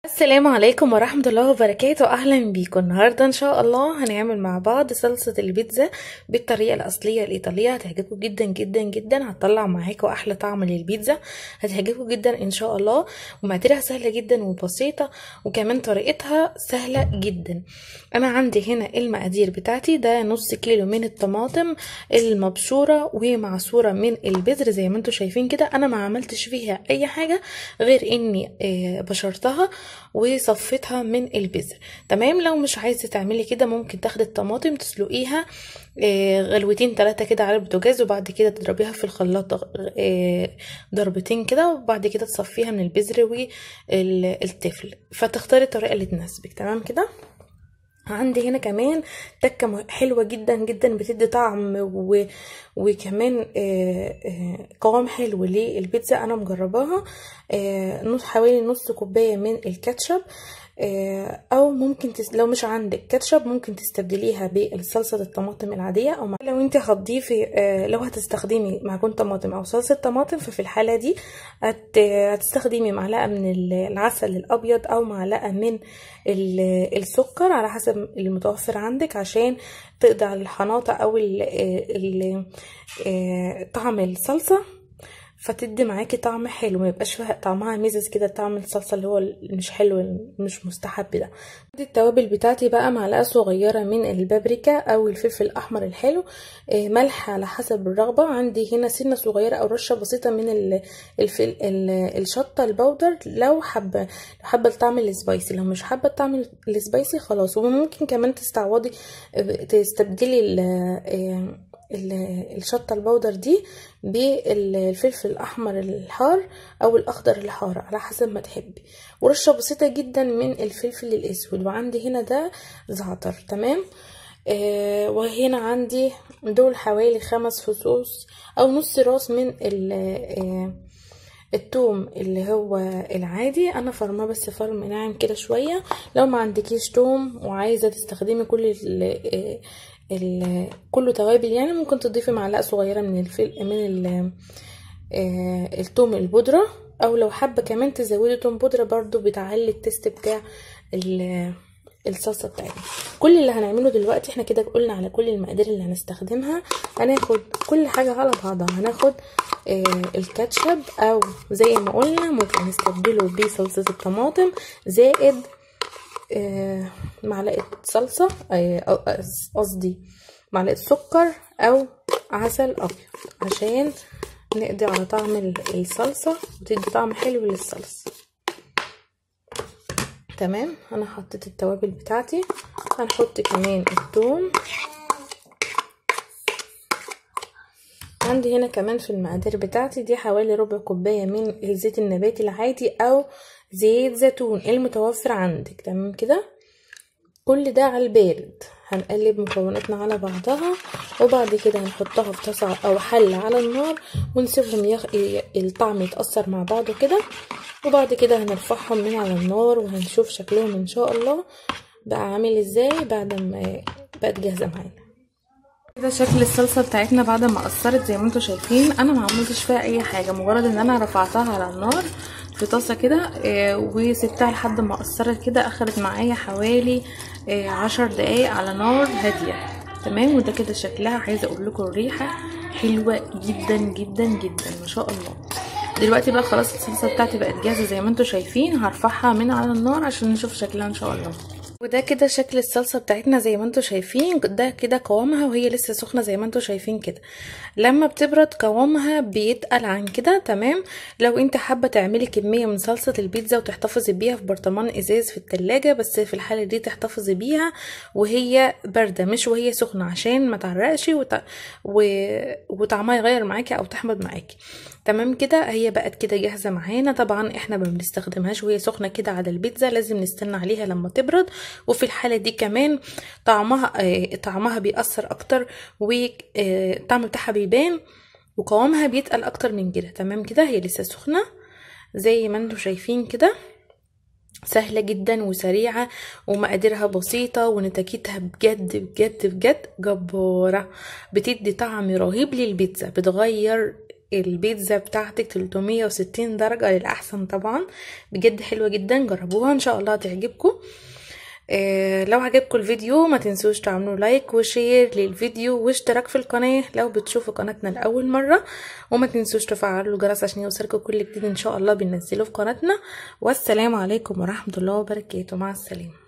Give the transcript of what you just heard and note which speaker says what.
Speaker 1: السلام عليكم ورحمة الله وبركاته. أهلا بيكم. النهاردة إن شاء الله هنعمل مع بعض صلصة البيتزا بالطريقة الأصلية الإيطالية. هتعجبكم جدا جدا جدا، هتطلع معاكم أحلى طعم للبيتزا، هتعجبكم جدا إن شاء الله. ومقاديرها سهلة جدا وبسيطة، وكمان طريقتها سهلة جدا. أنا عندي هنا المقادير بتاعتي، ده نص كيلو من الطماطم المبشورة ومعصورة من البذر زي ما انتوا شايفين كده. أنا ما عملتش فيها أي حاجة غير إني بشرتها وصفتها من البذر. تمام. لو مش عايزه تعملي كده ممكن تاخدي الطماطم تسلقيها غلوتين 3 كده على البوتاجاز، وبعد كده تضربيها في الخلاط ضربتين كده، وبعد كده تصفيها من البذر والتفل، فتختاري الطريقه اللي تناسبك. تمام كده. عندي هنا كمان تكه حلوه جدا جدا، بتدي طعم وكمان قوام حلو للبيتزا. انا مجرباها. حوالي نص كوبايه من الكاتشب، او ممكن لو مش عندك كاتشب ممكن تستبدليها بالصلصه الطماطم العاديه، او لو انت هتضيفي لو هتستخدمي معجون طماطم او صلصه طماطم، ففي الحاله دي هتستخدمي معلقه من العسل الابيض او معلقه من السكر على حسب المتوفر عندك، عشان تقضي على الحناطه او طعم الصلصه، فتدي معاكي طعم حلو، ما يبقاش طعمها ميزز كده، طعم الصلصه اللي هو مش حلو مش مستحب ده. التوابل بتاعتي بقى معلقه صغيره من البابريكا او الفلفل الاحمر الحلو، ملح على حسب الرغبه. عندي هنا سنه صغيره او رشه بسيطه من الشطه البودر لو حابه الطعم السبايسي. لو مش حابه الطعم السبايسي خلاص. وممكن كمان تستبدلي الشطه البودر دي بالفلفل الاحمر الحار او الاخضر الحار على حسب ما تحبي، ورشه بسيطه جدا من الفلفل الاسود. وعندي هنا ده زعتر. تمام. وهنا عندي دول حوالي 5 فصوص او نص راس من التوم اللي هو العادي. انا فرماه بس فرم ناعم كده شويه. لو ما عندكيش توم وعايزه تستخدمي كله توابل، يعني ممكن تضيفي معلقه صغيره من التوم البودره، او لو حابه كمان تزودي توم بودره برضو بتعلي التست بتاع الصلصه بتاعتنا. كل اللي هنعمله دلوقتي احنا كده قلنا على كل المقادير اللي هنستخدمها. هناخد كل حاجه على بعضها. هناخد الكاتشب، او زي ما قلنا ممكن نستبدله بصلصه الطماطم، زائد معلقه صلصه، قصدي معلقه سكر او عسل ابيض، عشان نقضي على طعم الصلصه وتدي طعم حلو للصلصه. تمام. انا حطيت التوابل بتاعتي. هنحط كمان الثوم. عندي هنا كمان في المقادير بتاعتي دي حوالي ربع كوبايه من الزيت النباتي العادي او زيت زيتون المتوفر عندك. تمام كده. كل ده على البارد. هنقلب مكوناتنا على بعضها، وبعد كده هنحطها في طاسه او حله على النار، ونسيبهم الطعم يتأثر مع بعضه كده، وبعد كده هنرفعهم من على النار وهنشوف شكلهم ان شاء الله بقى عامل ازاي بعد ما بقت جاهزه معانا. كده شكل الصلصه بتاعتنا بعد ما قصرت زي ما انتم شايفين. انا ما عملتش فيها اي حاجه، مجرد ان انا رفعتها على النار في طاسه كده وسبتها لحد ما قصرت كده. اخدت معايا حوالي 10 دقايق على نار هاديه. تمام. وده كده شكلها. عايزه اقول لكم الريحه حلوه جدا جدا جدا ما شاء الله. دلوقتي بقى خلاص الصلصه بتاعتي بقت جاهزه زي ما انتم شايفين. هرفعها من على النار عشان نشوف شكلها ان شاء الله. وده كده شكل الصلصه بتاعتنا زي ما انتم شايفين. ده كده قوامها وهي لسه سخنه زي ما انتم شايفين كده. لما بتبرد قوامها بيتقل عن كده. تمام. لو انت حابه تعملي كميه من صلصه البيتزا وتحتفظي بيها في برطمان ازاز في التلاجة، بس في الحاله دي تحتفظي بيها وهي بارده مش وهي سخنه، عشان ما تعرقش وطعمها يغير معاكي او تحمض معاكي. تمام كده. هي بقت كده جاهزه معانا. طبعا احنا ما بنستخدمهاش وهي سخنه كده على البيتزا، لازم نستنى عليها لما تبرد. وفي الحاله دي كمان طعمها بيأثر اكتر، والطعم بتاعها بيبان، وقوامها بيتقل اكتر من كده. تمام كده. هي لسه سخنه زي ما انتم شايفين كده. سهله جدا وسريعه، ومقاديرها بسيطه، ونتاجتها بجد بجد بجد جباره. بتدي طعم رهيب للبيتزا، بتغير البيتزا بتاعتك 360 درجة للأحسن طبعا. بجد حلوة جدا، جربوها ان شاء الله هتعجبكم. لو عجبكم الفيديو ما تنسوش تعملوا لايك وشير للفيديو واشتراك في القناة لو بتشوفوا قناتنا لأول مرة، وما تنسوش تفعلوا الجرس عشان يوصلكم كل جديد ان شاء الله بننزله في قناتنا. والسلام عليكم ورحمة الله وبركاته. مع السلامة.